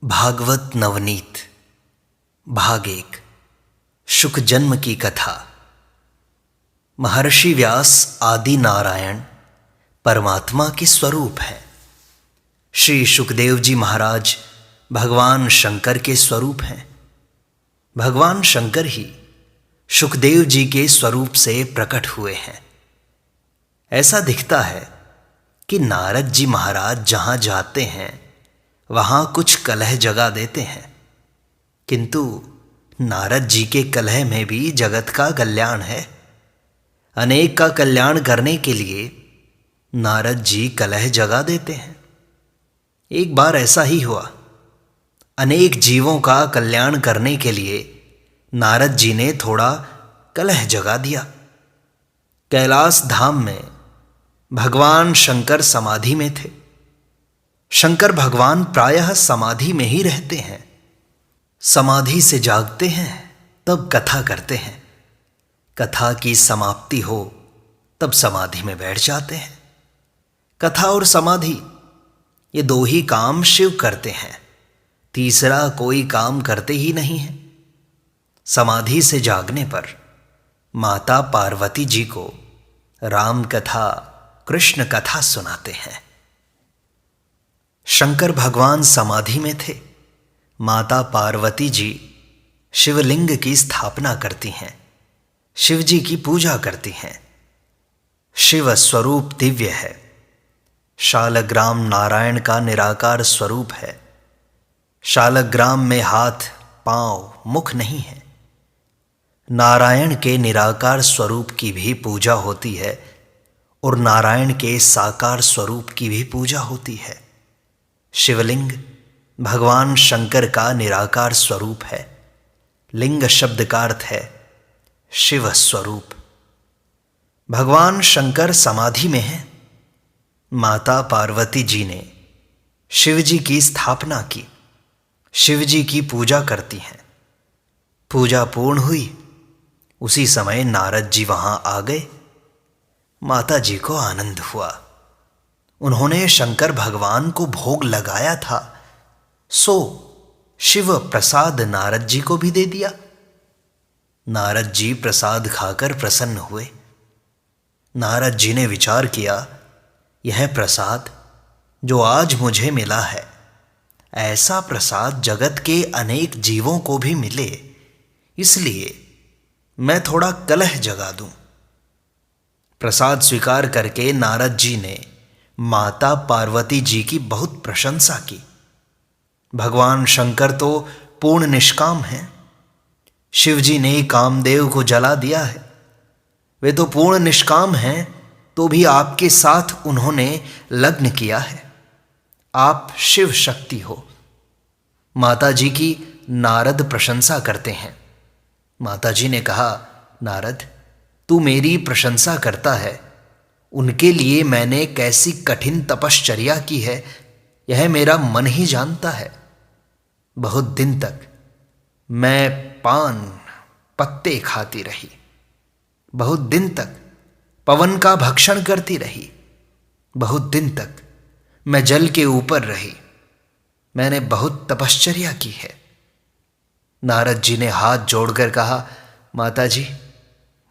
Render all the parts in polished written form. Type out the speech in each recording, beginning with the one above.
भागवत नवनीत भाग 1 शुक जन्म की कथा। महर्षि व्यास आदि नारायण परमात्मा के स्वरूप है। श्री शुकदेव जी महाराज भगवान शंकर के स्वरूप हैं। भगवान शंकर ही शुकदेव जी के स्वरूप से प्रकट हुए हैं। ऐसा दिखता है कि नारद जी महाराज जहां जाते हैं वहां कुछ कलह जगा देते हैं, किंतु नारद जी के कलह में भी जगत का कल्याण है। अनेक का कल्याण करने के लिए नारद जी कलह जगा देते हैं। एक बार ऐसा ही हुआ। अनेक जीवों का कल्याण करने के लिए नारद जी ने थोड़ा कलह जगा दिया। कैलाश धाम में भगवान शंकर समाधि में थे। शंकर भगवान प्रायः समाधि में ही रहते हैं। समाधि से जागते हैं तब कथा करते हैं। कथा की समाप्ति हो तब समाधि में बैठ जाते हैं। कथा और समाधि ये दो ही काम शिव करते हैं, तीसरा कोई काम करते ही नहीं है। समाधि से जागने पर माता पार्वती जी को राम कथा कृष्ण कथा सुनाते हैं। शंकर भगवान समाधि में थे। माता पार्वती जी शिवलिंग की स्थापना करती हैं, शिव जी की पूजा करती हैं। शिव स्वरूप दिव्य है। शालग्राम नारायण का निराकार स्वरूप है। शालग्राम में हाथ पांव मुख नहीं है। नारायण के निराकार स्वरूप की भी पूजा होती है और नारायण के साकार स्वरूप की भी पूजा होती है। शिवलिंग भगवान शंकर का निराकार स्वरूप है। लिंग शब्द का अर्थ है शिव स्वरूप। भगवान शंकर समाधि में हैं। माता पार्वती जी ने शिव जी की स्थापना की, शिव जी की पूजा करती हैं। पूजा पूर्ण हुई, उसी समय नारद जी वहां आ गए। माता जी को आनंद हुआ। उन्होंने शंकर भगवान को भोग लगाया था, सो शिव प्रसाद नारद जी को भी दे दिया। नारद जी प्रसाद खाकर प्रसन्न हुए। नारद जी ने विचार किया, यह प्रसाद जो आज मुझे मिला है, ऐसा प्रसाद जगत के अनेक जीवों को भी मिले, इसलिए मैं थोड़ा कलह जगा दूं। प्रसाद स्वीकार करके नारद जी ने माता पार्वती जी की बहुत प्रशंसा की। भगवान शंकर तो पूर्ण निष्काम हैं। शिव जी ने कामदेव को जला दिया है। वे तो पूर्ण निष्काम हैं, तो भी आपके साथ उन्होंने लग्न किया है। आप शिव शक्ति हो। माता जी की नारद प्रशंसा करते हैं। माता जी ने कहा, नारद तू मेरी प्रशंसा करता है, उनके लिए मैंने कैसी कठिन तपश्चर्या की है यह मेरा मन ही जानता है। बहुत दिन तक मैं पान पत्ते खाती रही, बहुत दिन तक पवन का भक्षण करती रही, बहुत दिन तक मैं जल के ऊपर रही। मैंने बहुत तपश्चर्या की है। नारद जी ने हाथ जोड़कर कहा, माता जी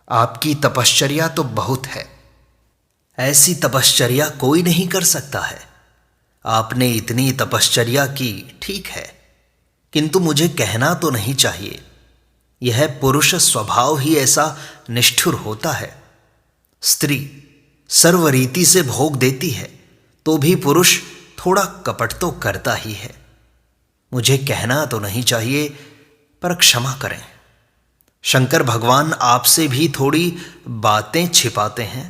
आपकी तपश्चर्या तो बहुत है, ऐसी तपश्चर्या कोई नहीं कर सकता है। आपने इतनी तपश्चर्या की, ठीक है, किंतु मुझे कहना तो नहीं चाहिए। यह पुरुष स्वभाव ही ऐसा निष्ठुर होता है। स्त्री सर्वरीति से भोग देती है, तो भी पुरुष थोड़ा कपट तो करता ही है। मुझे कहना तो नहीं चाहिए, पर क्षमा करें। शंकर भगवान आपसे भी थोड़ी बातें छिपाते हैं।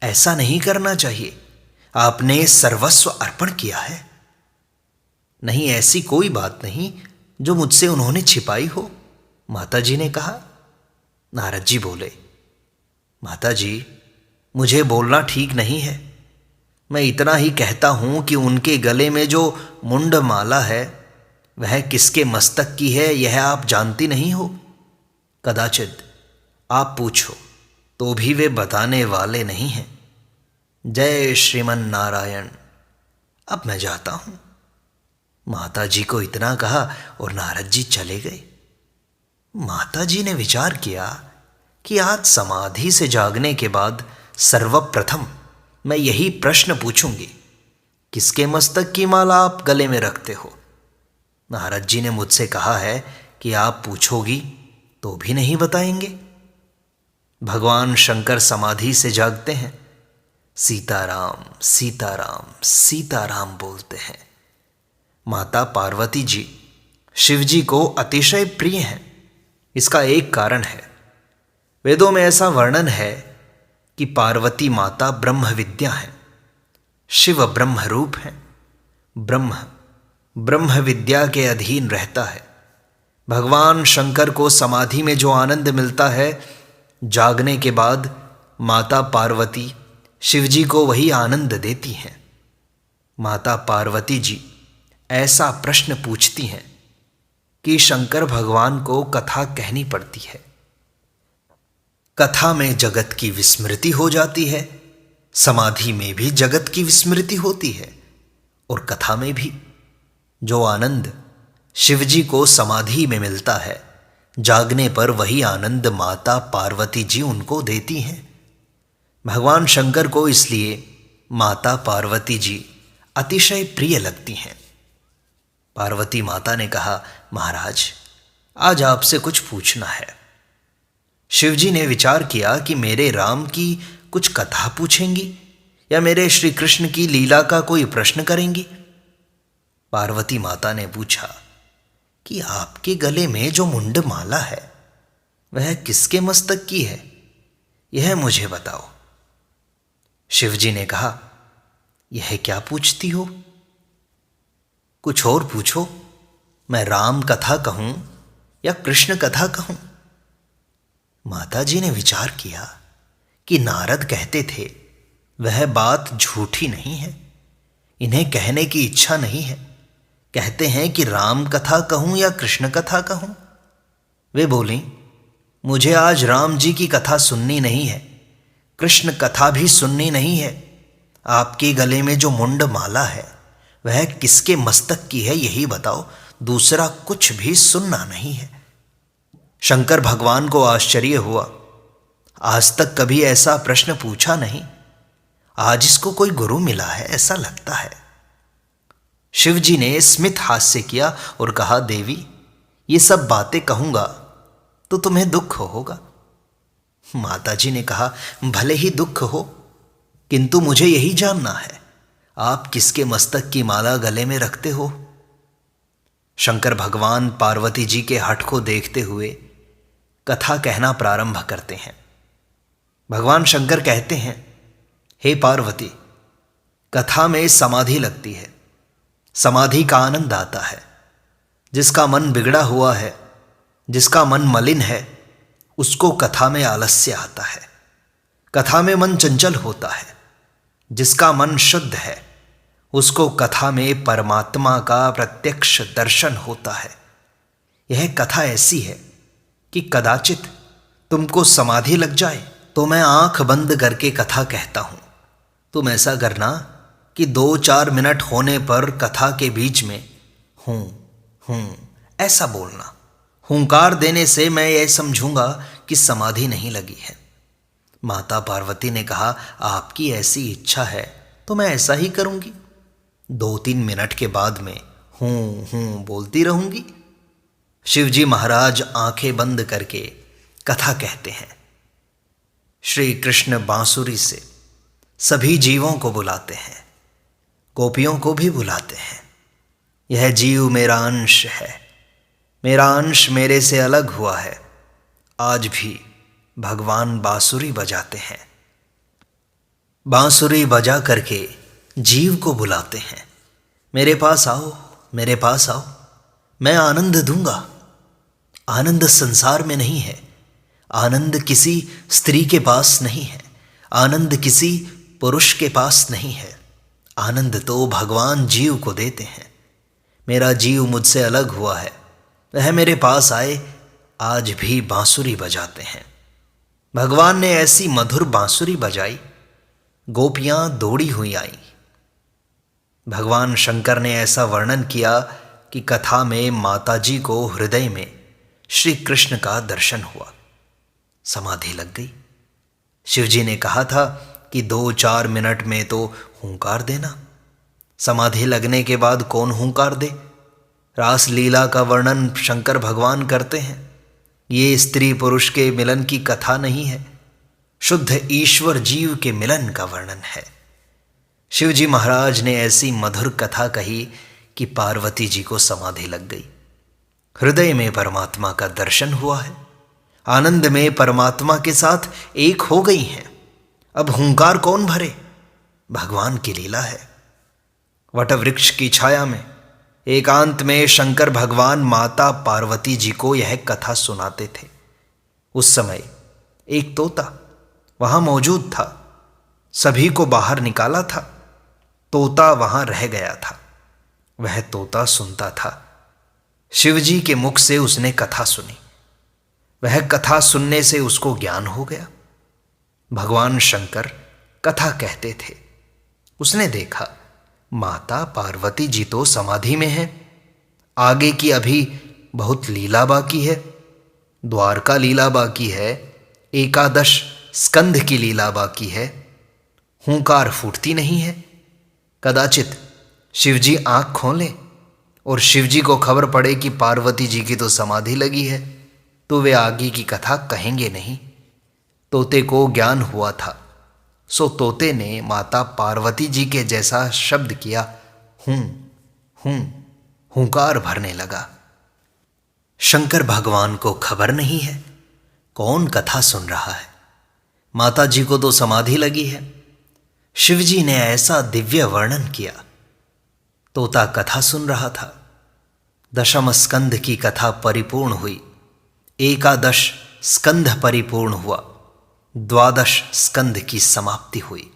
ऐसा नहीं करना चाहिए। आपने सर्वस्व अर्पण किया है। नहीं, ऐसी कोई बात नहीं जो मुझसे उन्होंने छिपाई हो, माता जी ने कहा। नारद जी बोले, माता जी मुझे बोलना ठीक नहीं है। मैं इतना ही कहता हूं कि उनके गले में जो मुंड माला है वह किसके मस्तक की है यह आप जानती नहीं हो। कदाचित आप पूछो तो भी वे बताने वाले नहीं हैं। जय श्रीमन नारायण। अब मैं जाता हूं। माता जी को इतना कहा और नारद जी चले गए। माता जी ने विचार किया कि आज समाधि से जागने के बाद सर्वप्रथम मैं यही प्रश्न पूछूंगी, किसके मस्तक की माला आप गले में रखते हो? नारद जी ने मुझसे कहा है कि आप पूछोगी तो भी नहीं बताएंगे। भगवान शंकर समाधि से जागते हैं, सीताराम सीताराम सीताराम बोलते हैं। माता पार्वती जी शिव जी को अतिशय प्रिय हैं। इसका एक कारण है, वेदों में ऐसा वर्णन है कि पार्वती माता ब्रह्म विद्या है, शिव ब्रह्म रूप है। ब्रह्म विद्या के अधीन रहता है। भगवान शंकर को समाधि में जो आनंद मिलता है, जागने के बाद माता पार्वती शिवजी को वही आनंद देती हैं। माता पार्वती जी ऐसा प्रश्न पूछती हैं कि शंकर भगवान को कथा कहनी पड़ती है। कथा में जगत की विस्मृति हो जाती है, समाधि में भी जगत की विस्मृति होती है, और कथा में भी जो आनंद शिवजी को समाधि में मिलता है, जागने पर वही आनंद माता पार्वती जी उनको देती हैं। भगवान शंकर को इसलिए माता पार्वती जी अतिशय प्रिय लगती हैं। पार्वती माता ने कहा, महाराज आज आपसे कुछ पूछना है। शिवजी ने विचार किया कि मेरे राम की कुछ कथा पूछेंगी या मेरे श्री कृष्ण की लीला का कोई प्रश्न करेंगी। पार्वती माता ने पूछा कि आपके गले में जो मुंड माला है वह किसके मस्तक की है, यह मुझे बताओ। शिवजी ने कहा, यह क्या पूछती हो? कुछ और पूछो, मैं राम कथा कहूं या कृष्ण कथा कहूं? माताजी ने विचार किया कि नारद कहते थे वह बात झूठी नहीं है, इन्हें कहने की इच्छा नहीं है। कहते हैं कि राम कथा कहूं या कृष्ण कथा कहूं। वे बोली, मुझे आज राम जी की कथा सुननी नहीं है, कृष्ण कथा भी सुननी नहीं है। आपके गले में जो मुंड माला है वह किसके मस्तक की है, यही बताओ, दूसरा कुछ भी सुनना नहीं है। शंकर भगवान को आश्चर्य हुआ, आज तक कभी ऐसा प्रश्न पूछा नहीं, आज इसको कोई गुरु मिला है ऐसा लगता है। शिवजी ने स्मित हास्य किया और कहा, देवी ये सब बातें कहूंगा तो तुम्हें दुख होगा। माताजी ने कहा, भले ही दुख हो, किंतु मुझे यही जानना है आप किसके मस्तक की माला गले में रखते हो। शंकर भगवान पार्वती जी के हठ को देखते हुए कथा कहना प्रारंभ करते हैं। भगवान शंकर कहते हैं, हे पार्वती, कथा में समाधि लगती है, समाधि का आनंद आता है। जिसका मन बिगड़ा हुआ है, जिसका मन मलिन है, उसको कथा में आलस्य आता है। कथा में मन चंचल होता है। जिसका मन शुद्ध है उसको कथा में परमात्मा का प्रत्यक्ष दर्शन होता है। यह कथा ऐसी है कि कदाचित तुमको समाधि लग जाए तो मैं आंख बंद करके कथा कहता हूं। तुम ऐसा करना कि 2-4 मिनट होने पर कथा के बीच में हूं ऐसा बोलना। हुंकार देने से मैं यह समझूंगा कि समाधि नहीं लगी है। माता पार्वती ने कहा, आपकी ऐसी इच्छा है तो मैं ऐसा ही करूंगी। 2-3 मिनट के बाद में हूं बोलती रहूंगी। शिवजी महाराज आंखें बंद करके कथा कहते हैं। श्री कृष्ण बांसुरी से सभी जीवों को बुलाते हैं, गोपियों को भी बुलाते हैं। यह जीव मेरा अंश है, मेरा अंश मेरे से अलग हुआ है। आज भी भगवान बांसुरी बजाते हैं। बांसुरी बजा करके जीव को बुलाते हैं, मेरे पास आओ, मेरे पास आओ, मैं आनंद दूंगा। आनंद संसार में नहीं है, आनंद किसी स्त्री के पास नहीं है, आनंद किसी पुरुष के पास नहीं है। आनंद तो भगवान जीव को देते हैं। मेरा जीव मुझसे अलग हुआ है, वह मेरे पास आए, आज भी बांसुरी बजाते हैं। भगवान ने ऐसी मधुर बांसुरी बजाई, गोपियां दौड़ी हुई आई। भगवान शंकर ने ऐसा वर्णन किया कि कथा में माताजी को हृदय में श्री कृष्ण का दर्शन हुआ। समाधि लग गई। शिवजी ने कहा था कि 2-4 मिनट में तो हुंकार देना। समाधि लगने के बाद कौन हुंकार दे? रास लीला का वर्णन शंकर भगवान करते हैं। ये स्त्री पुरुष के मिलन की कथा नहीं है, शुद्ध ईश्वर जीव के मिलन का वर्णन है। शिवजी महाराज ने ऐसी मधुर कथा कही कि पार्वती जी को समाधि लग गई। हृदय में परमात्मा का दर्शन हुआ है, आनंद में परमात्मा के साथ एक हो गई हैं। अब हुंकार कौन भरे? भगवान की लीला है। वटवृक्ष की छाया में एकांत में शंकर भगवान माता पार्वती जी को यह कथा सुनाते थे। उस समय एक तोता वहां मौजूद था। सभी को बाहर निकाला था, तोता वहां रह गया था। वह तोता सुनता था। शिवजी के मुख से उसने कथा सुनी। वह कथा सुनने से उसको ज्ञान हो गया। भगवान शंकर कथा कहते थे। उसने देखा माता पार्वती जी तो समाधि में है, आगे की अभी बहुत लीला बाकी है। द्वारका लीला बाकी है, 11 स्कंध की लीला बाकी है। हुंकार फूटती नहीं है। कदाचित शिवजी आंख खोलें और शिवजी को खबर पड़े कि पार्वती जी की तो समाधि लगी है, तो वे आगे की कथा कहेंगे नहीं। तोते को ज्ञान हुआ था, सो तोते ने माता पार्वती जी के जैसा शब्द किया, हूं हूं, हुंकार भरने लगा। शंकर भगवान को खबर नहीं है कौन कथा सुन रहा है। माता जी को तो समाधि लगी है। शिवजी ने ऐसा दिव्य वर्णन किया। तोता कथा सुन रहा था। 10 स्कंध की कथा परिपूर्ण हुई। 11 स्कंध परिपूर्ण हुआ। 12 स्कंध की समाप्ति हुई।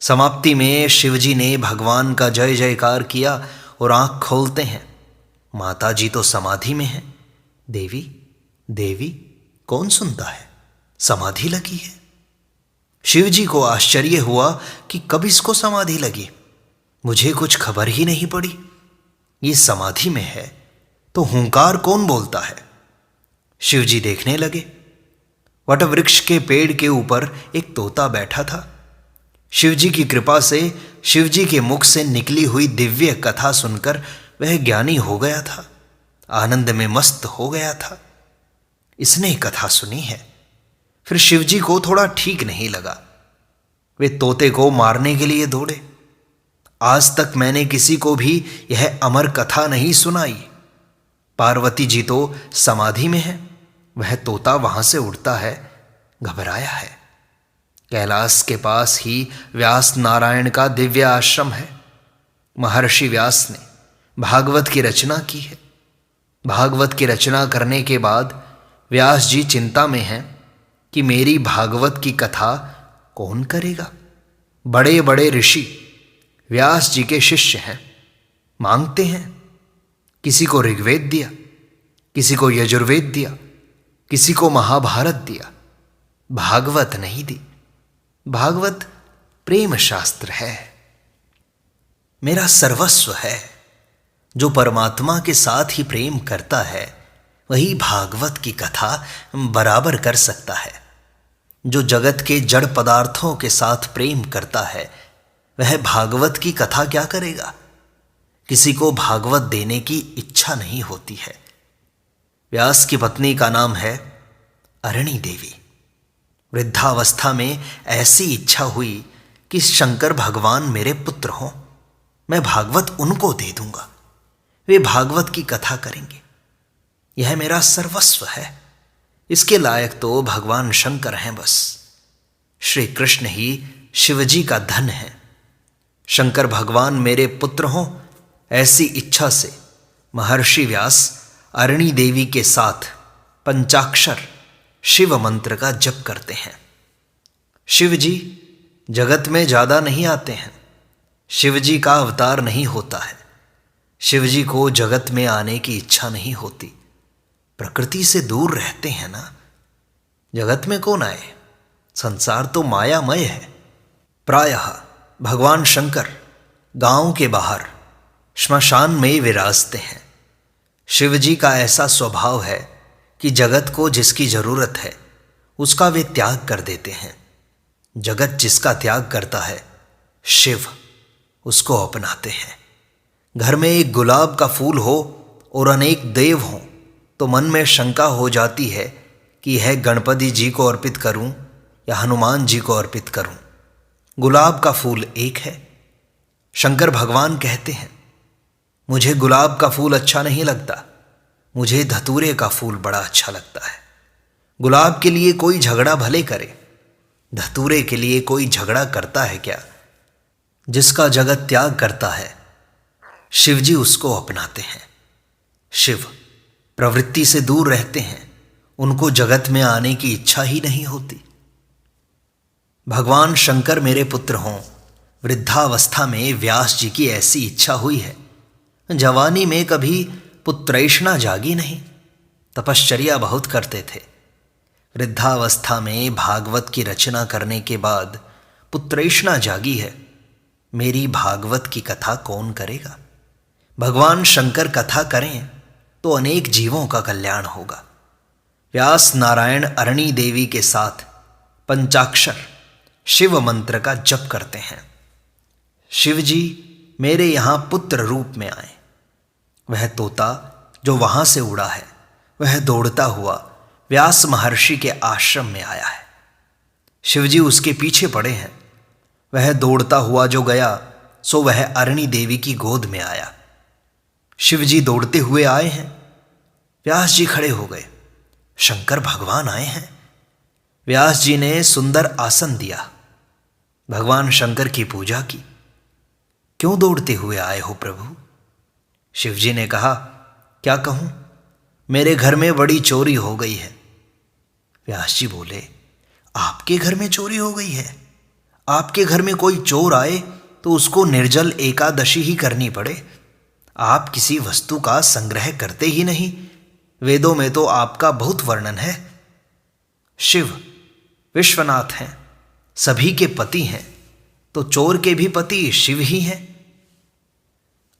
समाप्ति में शिवजी ने भगवान का जय जयकार किया और आंख खोलते हैं। माता जी तो समाधि में है। देवी देवी कौन सुनता है? समाधि लगी है। शिवजी को आश्चर्य हुआ कि कब इसको समाधि लगी, मुझे कुछ खबर ही नहीं पड़ी। ये समाधि में है तो हुंकार कौन बोलता है? शिवजी देखने लगे। वटवृक्ष के पेड़ के ऊपर एक तोता बैठा था। शिवजी की कृपा से शिवजी के मुख से निकली हुई दिव्य कथा सुनकर वह ज्ञानी हो गया था, आनंद में मस्त हो गया था। इसने कथा सुनी है। फिर शिवजी को थोड़ा ठीक नहीं लगा। वे तोते को मारने के लिए दौड़े। आज तक मैंने किसी को भी यह अमर कथा नहीं सुनाई। पार्वती जी तो समाधि में है, वह तोता वहां से उड़ता है, घबराया है। कैलाश के पास ही व्यास नारायण का दिव्य आश्रम है। महर्षि व्यास ने भागवत की रचना की है। भागवत की रचना करने के बाद व्यास जी चिंता में हैं कि मेरी भागवत की कथा कौन करेगा। बड़े बड़े ऋषि व्यास जी के शिष्य हैं, मांगते हैं। किसी को ऋग्वेद दिया, किसी को यजुर्वेद दिया, किसी को महाभारत दिया, भागवत नहीं दी। भागवत प्रेम शास्त्र है, मेरा सर्वस्व है। जो परमात्मा के साथ ही प्रेम करता है वही भागवत की कथा बराबर कर सकता है। जो जगत के जड़ पदार्थों के साथ प्रेम करता है वह भागवत की कथा क्या करेगा? किसी को भागवत देने की इच्छा नहीं होती है। व्यास की पत्नी का नाम है अरणी देवी। वृद्धावस्था में ऐसी इच्छा हुई कि शंकर भगवान मेरे पुत्र हों, मैं भागवत उनको दे दूंगा, वे भागवत की कथा करेंगे। यह मेरा सर्वस्व है। इसके लायक तो भगवान शंकर हैं बस। श्री कृष्ण ही शिवजी का धन है। शंकर भगवान मेरे पुत्र हों, ऐसी इच्छा से महर्षि व्यास अरणी देवी के साथ पंचाक्षर शिव मंत्र का जप करते हैं। शिव जी जगत में ज्यादा नहीं आते हैं। शिव जी का अवतार नहीं होता है। शिव जी को जगत में आने की इच्छा नहीं होती। प्रकृति से दूर रहते हैं ना। जगत में कौन आए? संसार तो मायामय है। प्रायः भगवान शंकर गांव के बाहर श्मशान में विराजते हैं। शिव जी का ऐसा स्वभाव है कि जगत को जिसकी जरूरत है उसका वे त्याग कर देते हैं। जगत जिसका त्याग करता है, शिव उसको अपनाते हैं। घर में एक गुलाब का फूल हो और अनेक देव हों तो मन में शंका हो जाती है कि यह गणपति जी को अर्पित करूं या हनुमान जी को अर्पित करूं। गुलाब का फूल एक है। शंकर भगवान कहते हैं, मुझे गुलाब का फूल अच्छा नहीं लगता, मुझे धतूरे का फूल बड़ा अच्छा लगता है। गुलाब के लिए कोई झगड़ा भले करे, धतूरे के लिए कोई झगड़ा करता है क्या? जिसका जगत त्याग करता है, शिव जी उसको अपनाते हैं। शिव प्रवृत्ति से दूर रहते हैं, उनको जगत में आने की इच्छा ही नहीं होती। भगवान शंकर मेरे पुत्र हों, वृद्धावस्था में व्यास जी की ऐसी इच्छा हुई है। जवानी में कभी पुत्रैष्णा जागी नहीं, तपश्चर्या बहुत करते थे। वृद्धावस्था में भागवत की रचना करने के बाद पुत्रैष्णा जागी है। मेरी भागवत की कथा कौन करेगा? भगवान शंकर कथा करें तो अनेक जीवों का कल्याण होगा। व्यास नारायण अरणी देवी के साथ पंचाक्षर शिव मंत्र का जप करते हैं। शिव जी मेरे यहां पुत्र रूप में आए। वह तोता जो वहां से उड़ा है, वह दौड़ता हुआ व्यास महर्षि के आश्रम में आया है। शिव जी उसके पीछे पड़े हैं। वह दौड़ता हुआ जो गया सो वह अरणी देवी की गोद में आया। शिव जी दौड़ते हुए आए हैं। व्यास जी खड़े हो गए। शंकर भगवान आए हैं। व्यास जी ने सुंदर आसन दिया। भगवान शंकर की पूजा की। क्यों दौड़ते हुए आए हो प्रभु? शिव जी ने कहा, क्या कहूं, मेरे घर में बड़ी चोरी हो गई है। व्यास जी बोले, आपके घर में चोरी हो गई है? आपके घर में कोई चोर आए तो उसको निर्जल एकादशी ही करनी पड़े। आप किसी वस्तु का संग्रह करते ही नहीं। वेदों में तो आपका बहुत वर्णन है। शिव विश्वनाथ हैं, सभी के पति हैं, तो चोर के भी पति शिव ही हैं।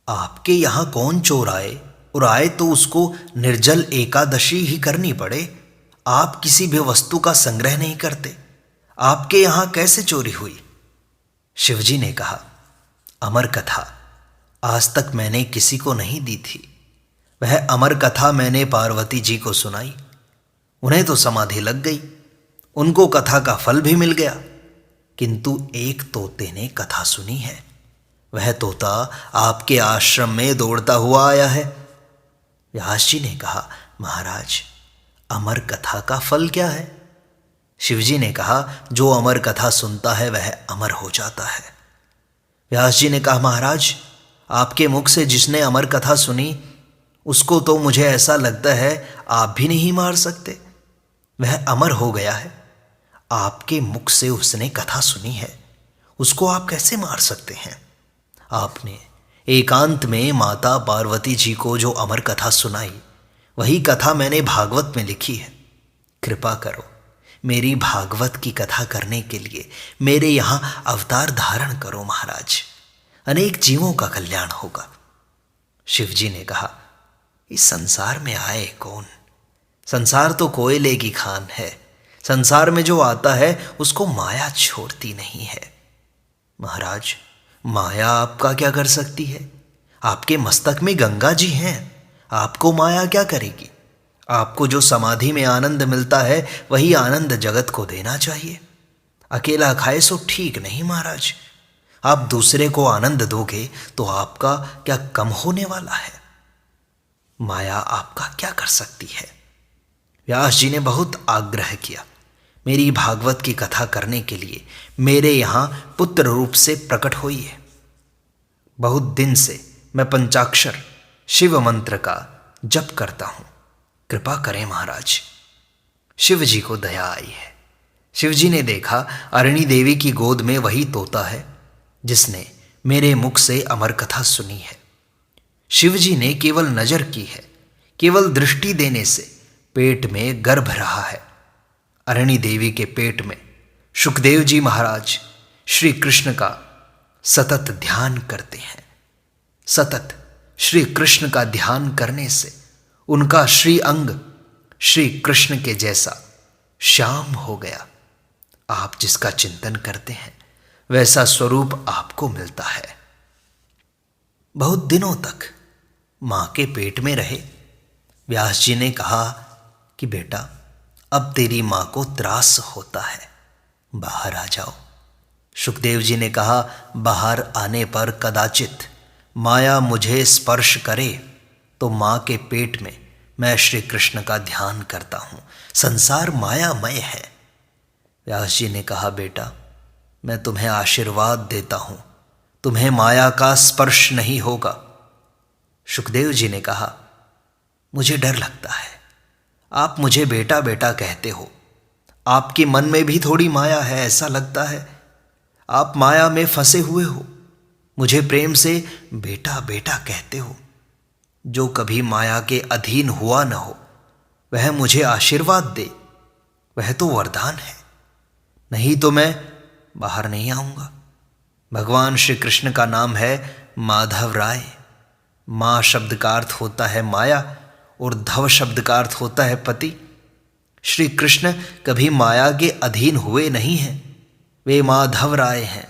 आपके यहां कौन चोर आए और आए तो उसको निर्जल एकादशी ही करनी पड़े? आप किसी भी वस्तु का संग्रह नहीं करते। आपके यहां कैसे चोरी हुई? शिवजी ने कहा, अमर कथा आज तक मैंने किसी को नहीं दी थी। वह अमर कथा मैंने पार्वती जी को सुनाई। उन्हें तो समाधि लग गई, उनको कथा का फल भी मिल गया। किंतु एक तोते ने कथा सुनी है। वह तोता आपके आश्रम में दौड़ता हुआ आया है। व्यास जी ने कहा, महाराज अमर कथा का फल क्या है? शिवजी ने कहा, जो अमर कथा सुनता है वह अमर हो जाता है। व्यास जी ने कहा, महाराज आपके मुख से जिसने अमर कथा सुनी उसको तो मुझे ऐसा लगता है आप भी नहीं मार सकते। वह अमर हो गया है। आपके मुख से उसने कथा सुनी है, उसको आप कैसे मार सकते हैं? आपने एकांत में माता पार्वती जी को जो अमर कथा सुनाई, वही कथा मैंने भागवत में लिखी है। कृपा करो, मेरी भागवत की कथा करने के लिए मेरे यहां अवतार धारण करो महाराज। अनेक जीवों का कल्याण होगा। शिवजी ने कहा, इस संसार में आए कौन? संसार तो कोयले की खान है। संसार में जो आता है उसको माया छोड़ती नहीं है। महाराज माया आपका क्या कर सकती है? आपके मस्तक में गंगा जी हैं, आपको माया क्या करेगी? आपको जो समाधि में आनंद मिलता है वही आनंद जगत को देना चाहिए। अकेला खाए सो ठीक नहीं महाराज। आप दूसरे को आनंद दोगे तो आपका क्या कम होने वाला है? माया आपका क्या कर सकती है? व्यास जी ने बहुत आग्रह किया। मेरी भागवत की कथा करने के लिए मेरे यहां पुत्र रूप से प्रकट हुई है। बहुत दिन से मैं पंचाक्षर शिव मंत्र का जप करता हूं। कृपा करें महाराज। शिव जी को दया आई है। शिव जी ने देखा अरणी देवी की गोद में वही तोता है जिसने मेरे मुख से अमर कथा सुनी है। शिव जी ने केवल नजर की है, केवल दृष्टि देने से पेट में गर्भ रहा है। अरणी देवी के पेट में सुखदेव जी महाराज श्री कृष्ण का सतत ध्यान करते हैं। सतत श्री कृष्ण का ध्यान करने से उनका श्री अंग श्री कृष्ण के जैसा श्याम हो गया। आप जिसका चिंतन करते हैं वैसा स्वरूप आपको मिलता है। बहुत दिनों तक मां के पेट में रहे। व्यास जी ने कहा कि बेटा, अब तेरी मां को त्रास होता है, बाहर आ जाओ। सुखदेव जी ने कहा, बाहर आने पर कदाचित माया मुझे स्पर्श करे तो मां के पेट में मैं श्री कृष्ण का ध्यान करता हूं। संसार मायामय है। व्यास जी ने कहा, बेटा, मैं तुम्हें आशीर्वाद देता हूं, तुम्हें माया का स्पर्श नहीं होगा। सुखदेव जी ने कहा, मुझे डर लगता है, आप मुझे बेटा बेटा कहते हो, आपके मन में भी थोड़ी माया है, ऐसा लगता है आप माया में फंसे हुए हो। मुझे प्रेम से बेटा बेटा कहते हो। जो कभी माया के अधीन हुआ न हो वह मुझे आशीर्वाद दे, वह तो वरदान है, नहीं तो मैं बाहर नहीं आऊंगा। भगवान श्री कृष्ण का नाम है माधव राय। मां शब्द का अर्थ होता है माया और धव शब्द का अर्थ होता है पति। श्री कृष्ण कभी माया के अधीन हुए नहीं हैं, वे माधव राय हैं।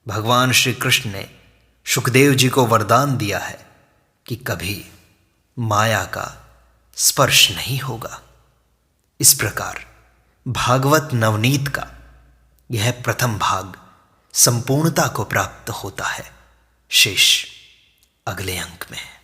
भगवान श्री कृष्ण ने सुखदेव जी को वरदान दिया है कि कभी माया का स्पर्श नहीं होगा। इस प्रकार भागवत नवनीत का यह प्रथम भाग संपूर्णता को प्राप्त होता है। शेष अगले अंक में।